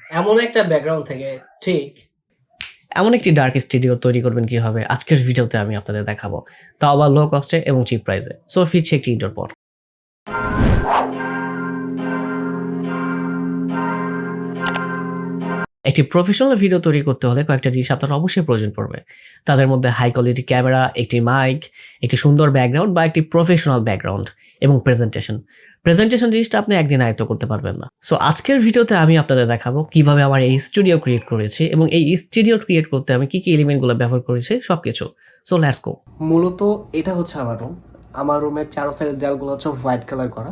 এমন একটা ব্যাকগ্রাউন্ড থেকে ঠিক এমন একটি ডার্ক স্টুডিও তৈরি করবেন কিভাবে আজকের ভিডিওতে আমি আপনাদের দেখাবো, তাও আবার লো কস্টে এবং চিপ প্রাইসে। সো ফিরছি একটি ইন্টার পর। একটি প্রফেশনাল ভিডিও তৈরি করতে হলে কয়েকটা জিনিস আপনার অবশ্যই প্রয়োজন পড়বে। তাদের মধ্যে হাই কোয়ালিটি ক্যামেরা, একটি মাইক, একটি সুন্দর ব্যাকগ্রাউন্ড বা একটি প্রফেশনাল ব্যাকগ্রাউন্ড এবং প্রেজেন্টেশন জিনিসটা আপনি একদিন আয়ত্ত করতে পারবেন না। সো আজকের ভিডিওতে আমি আপনাদের দেখাবো কিভাবে আমার এই স্টুডিও ক্রিয়েট করেছি এবং এই স্টুডিও ক্রিয়েট করতে আমি কি এলিমেন্টগুলো ব্যবহার করেছি সবকিছু। So let's go. মূলত এটা হচ্ছে আমার রুম। আমার রুমের চারো সাইডের দেয়ালগুলো হচ্ছে হোয়াইট কালার করা।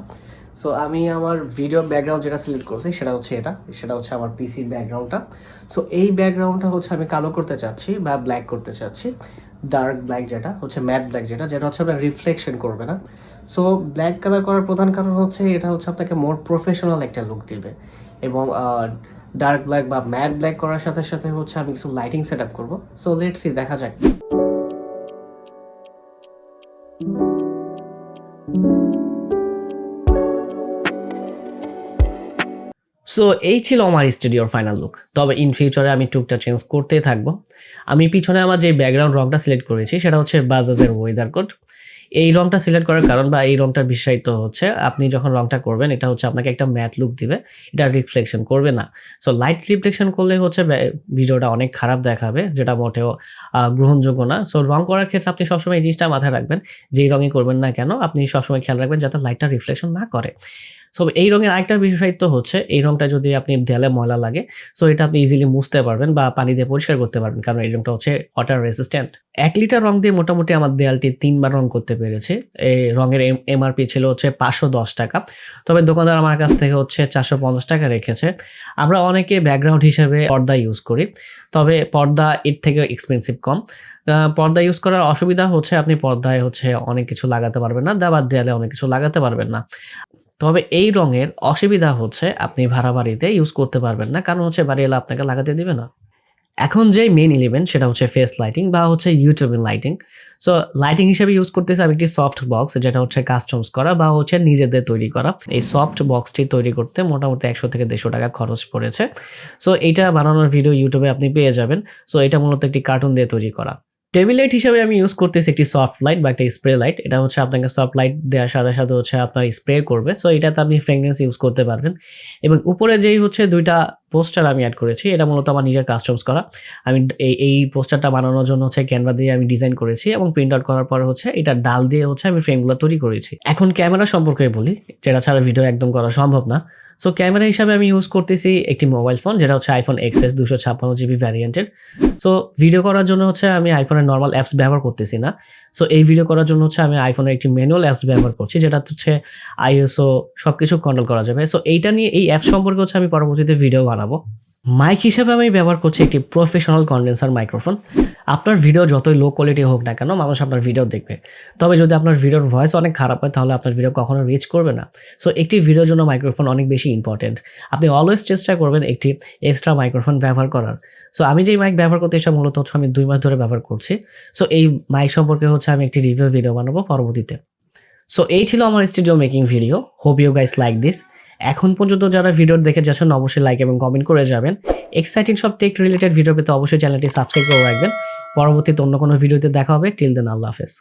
সো আমি আমার ভিডিও ব্যাকগ্রাউন্ড যেটা সিলেক্ট করছি সেটা হচ্ছে সেটা হচ্ছে আমার পিসির ব্যাকগ্রাউন্ডটা। সো এই ব্যাকগ্রাউন্ডটা হচ্ছে আমি কালো করতে চাচ্ছি বা ব্ল্যাক করতে চাচ্ছি। ডার্ক ব্ল্যাক যেটা হচ্ছে ম্যাট ব্ল্যাক যেটা হচ্ছে আপনার রিফ্লেকশন করবে না। সো ব্ল্যাক কালার করার প্রধান কারণ হচ্ছে এটা হচ্ছে আপনাকে মোর প্রফেশনাল একটা লুক দিবে। এবং ডার্ক ব্ল্যাক বা ম্যাট ব্ল্যাক করার সাথে সাথে হচ্ছে আমি কিছু লাইটিং সেট আপ করবো। সো লেটস সি, দেখা যাক। সো এই ছিল আমার স্টুডিওর ফাইনাল লুক। তবে ইন ফিউচারে আমি টুকটা চেঞ্জ করতেই থাকবো। আমি পিছনে আমার যে ব্যাকগ্রাউন্ড রংটা সিলেক্ট করেছি সেটা হচ্ছে বাজাজের ওয়েদার কোড। এই রংটা সিলেক্ট করার কারণ বা এই রংটার বিশেষত্ব হচ্ছে আপনি যখন রংটা করবেন এটা হচ্ছে আপনাকে একটা ম্যাট লুক দিবে, এটা রিফ্লেকশন করবে না। সো লাইট রিফ্লেকশন করলে হচ্ছে ভিডিওটা অনেক খারাপ দেখাবে, যেটা মোটেও গ্রহণযোগ্য না। সো রং করার ক্ষেত্রে আপনি সবসময় এই জিনিসটা মাথায় রাখবেন, যেই রঙই করবেন না কেন আপনি সবসময় খেয়াল রাখবেন যাতে লাইটটা রিফ্লেকশন না করে। সো এই রঙের আরেকটা বিশেষত্ব হচ্ছে এই রংটা যদি আপনি দেয়ালে ময়লা লাগে সো এটা আপনি ইজিলি মুছতে পারবেন বা পানি দিয়ে পরিষ্কার করতে পারবেন, কারণ এই রংটা হচ্ছে ওয়াটার রেসিস্ট্যান্ট। 1 লিটার রং দিয়ে মোটামুটি আমার দেয়ালটি 3 বার রং করতে পেরেছে। এই রঙের এমআরপি ছিল হচ্ছে 510 টাকা, তবে দোকানদার আমার কাছ থেকে হচ্ছে 450 টাকা রেখেছে। আমরা অনেকে ব্যাকগ্রাউন্ড হিসেবে পর্দা ইউজ করি, তবে পর্দা এর থেকে এক্সপেন্সিভ কম। পর্দা ইউজ করার অসুবিধা হচ্ছে আপনি পর্দায় হচ্ছে অনেক কিছু লাগাতে পারবেন না, আবার দেয়ালে অনেক কিছু লাগাতে পারবেন না। তবে এই রঙের অসুবিধা হচ্ছে আপনি ভাড়া বাড়িতে ইউজ করতে পারবেন না, কারণ হচ্ছে বাড়িওয়ালা আপনাকে লাগাতে দিবে না। এখন যেই মেইন এলিমেন্ট সেটা হচ্ছে ফেস লাইটিং বা হচ্ছে ইউটিউবের লাইটিং। সো লাইটিং হিসেবে ইউজ করতেছি আমি একটি সফট বক্স, যেটা হচ্ছে কাস্টমস করা বা হচ্ছে নিজেদের তৈরি করা। এই সফট বক্সটি তৈরি করতে মোটামুটি 100 থেকে 150 টাকা খরচ পড়েছে। সো এইটা বানানোর ভিডিও ইউটিউবে আপনি পেয়ে যাবেন। সো এটা মূলত একটি কার্টুন দিয়ে তৈরি করা। টেবিল লাইট হিসেবে আমি ইউজ করতেছি একটি সফট লাইট বা একটা স্প্রে লাইট। এটা হচ্ছে আপনাকে সফট লাইট দেওয়ার সাথে সাথে হচ্ছে আপনার স্প্রে করবে, সো এটাতে আপনি ফ্রেগনেন্স ইউজ করতে পারবেন। এবং উপরে যেই হচ্ছে দুইটা পোস্টার আমি অ্যাড করেছি, এটা মূলত আমার নিজের কাস্টমস করা। আমি এই পোস্টারটা বানানোর জন্য হচ্ছে ক্যানভা দিয়ে আমি ডিজাইন করেছি এবং প্রিন্ট আউট করার পরে হচ্ছে এটা ডাল দিয়ে হচ্ছে আমি ফ্রেমগুলো তৈরি করেছি। এখন ক্যামেরা সম্পর্কে বলি, যেটা ছাড়া ভিডিও একদম করা সম্ভব না। সো ক্যামেরা হিসাবে আমি ইউজ করতেছি একটি মোবাইল ফোন, যেটা হচ্ছে আইফোন এক্সএস 256 জিবি ভ্যারিয়েন্টের। সো ভিডিও করার জন্য হচ্ছে আমি আইফোনের নর্মাল অ্যাপস ব্যবহার করতেছি না। সো এই ভিডিও করার জন্য হচ্ছে আমি আইফোনের একটি ম্যানুয়াল অ্যাপস ব্যবহার করছি, যেটা হচ্ছে আইএসও সবকিছু কন্ট্রোল করা যাবে। সো এইটা নিয়ে এই অ্যাপ সম্পর্কে হচ্ছে আমি পরবর্তীতে ভিডিও বানাবো। মাইক হিসেবে আমি ব্যবহার করছি একটি প্রফেশনাল কন্ডেন্সার মাইক্রোফোন। আপনার ভিডিও যতই লো কোয়ালিটি হোক না কেন মানুষ আপনার ভিডিও দেখবে, তবে যদি আপনার ভিডিওর ভয়েস অনেক খারাপ হয় তাহলে আপনার ভিডিও কখনো রিচ করবে না। সো একটি ভিডিওর জন্য মাইক্রোফোন অনেক বেশি ইম্পর্টেন্ট। আপনি অলওয়েজ চেষ্টা করবেন একটি এক্সট্রা মাইক্রোফোন ব্যবহার করার। সো আমি যেই মাইক ব্যবহার করতে এসে মূলত হচ্ছে আমি 2 মাস ধরে ব্যবহার করছি। সো এই মাইক সম্পর্কে হচ্ছে আমি একটি রিভিউ ভিডিও বানাবো পরবর্তীতে। সো এই ছিল আমার studio making video. Hope you guys like this. এখন পর্যন্ত যারা ভিডিও দেখে যাচ্ছেন অবশ্যই লাইক এবং কমেন্ট করে যাবেন। এক্সাইটিং সব টেক রিলেটেড ভিডিও পেতে অবশ্যই চ্যানেলটি সাবস্ক্রাইব করে রাখবেন। পরবর্তীতে অন্য কোনো ভিডিওতে দেখা হবে। টিল দেন, আল্লাহ হাফেজ।